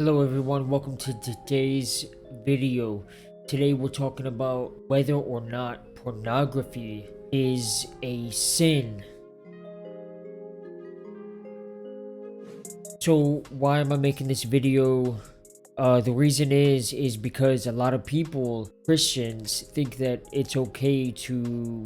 Hello everyone, welcome to today's video. Today we're talking about whether or not pornography is a sin. So why am I making this video? The reason is because a lot of people, Christians, think that it's okay to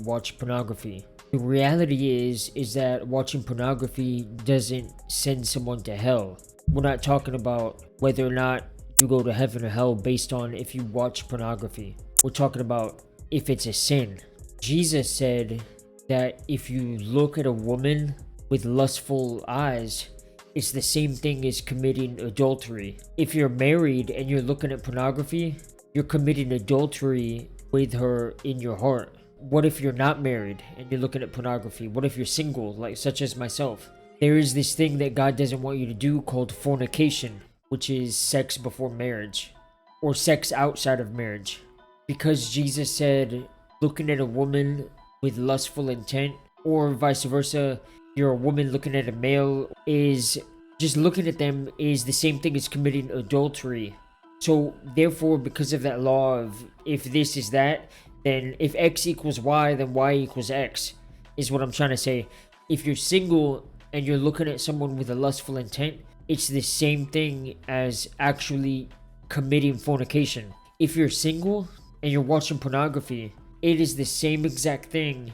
watch pornography. The reality is that watching pornography doesn't send someone to hell. We're not talking about whether or not you go to heaven or hell based on if you watch pornography. We're talking about if it's a sin. Jesus said that if you look at a woman with lustful eyes, it's the same thing as committing adultery. If you're married and you're looking at pornography, you're committing adultery with her in your heart. What if you're not married and you're looking at pornography? What if you're single, like such as myself? There is this thing that God doesn't want you to do called fornication, which is sex before marriage or sex outside of marriage. Because Jesus said looking at a woman with lustful intent, or vice versa, you're a woman looking at a male, is just looking at them is the same thing as committing adultery. So therefore, because of that law of if this is that, then if X equals Y, then Y equals X, is what I'm trying to say. If you're single and you're looking at someone with a lustful intent, it's the same thing as actually committing fornication. If you're single and you're watching pornography, it is the same exact thing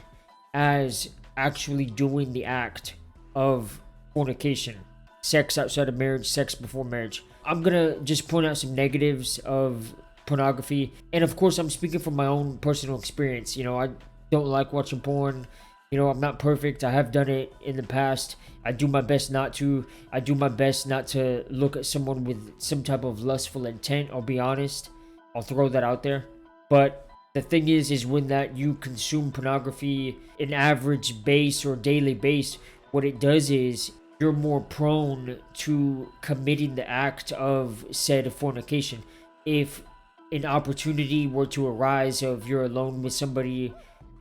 as actually doing the act of fornication. Sex outside of marriage, sex before marriage. I'm gonna just point out some negatives of pornography, and of course I'm speaking from my own personal experience. I don't like watching porn. I'm not perfect. I have done it in the past. I do my best not to. I do my best not to look at someone with some type of lustful intent. I'll be honest. I'll throw that out there. But the thing is when that you consume pornography an average base or daily base, what it does is you're more prone to committing the act of said fornication. If an opportunity were to arise of you're alone with somebody,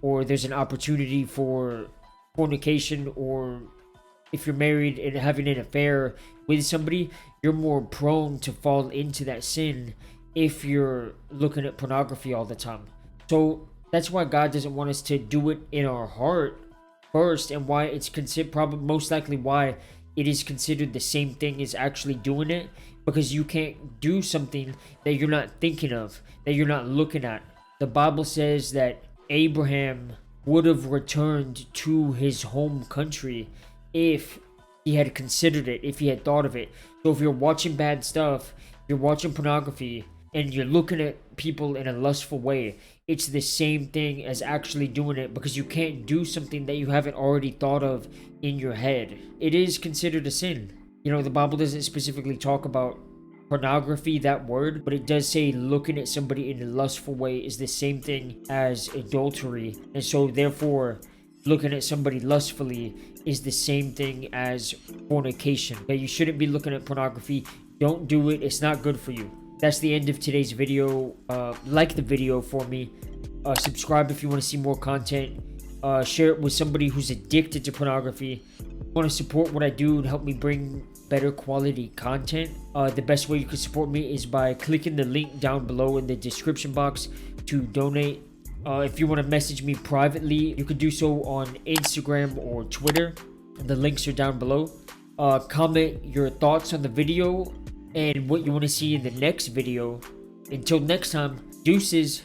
or there's an opportunity for fornication, or if you're married and having an affair with somebody, you're more prone to fall into that sin if you're looking at pornography all the time. So that's why God doesn't want us to do it in our heart first, and why it's considered, probably most likely why it is considered the same thing as actually doing it, because you can't do something that you're not thinking of, that you're not looking at. The Bible says that Abraham would have returned to his home country if he had considered it, if he had thought of it. So if you're watching bad stuff, you're watching pornography, and you're looking at people in a lustful way, it's the same thing as actually doing it, because you can't do something that you haven't already thought of in your head. It is considered a sin. The Bible doesn't specifically talk about pornography, that word, but it does say looking at somebody in a lustful way is the same thing as adultery. And so therefore, looking at somebody lustfully is the same thing as fornication. Okay, you shouldn't be looking at pornography. Don't do it. It's not good for you. That's the end of today's video. Like the video for me. Subscribe if you want to see more content. Share it with somebody who's addicted to pornography. Want to support what I do and help me bring better quality content. The best way you can support me is by clicking the link down below in the description box to donate. If you want to message me privately, you can do so on Instagram or Twitter. The links are down below. Comment your thoughts on the video and what you want to see in the next video. Until next time, deuces.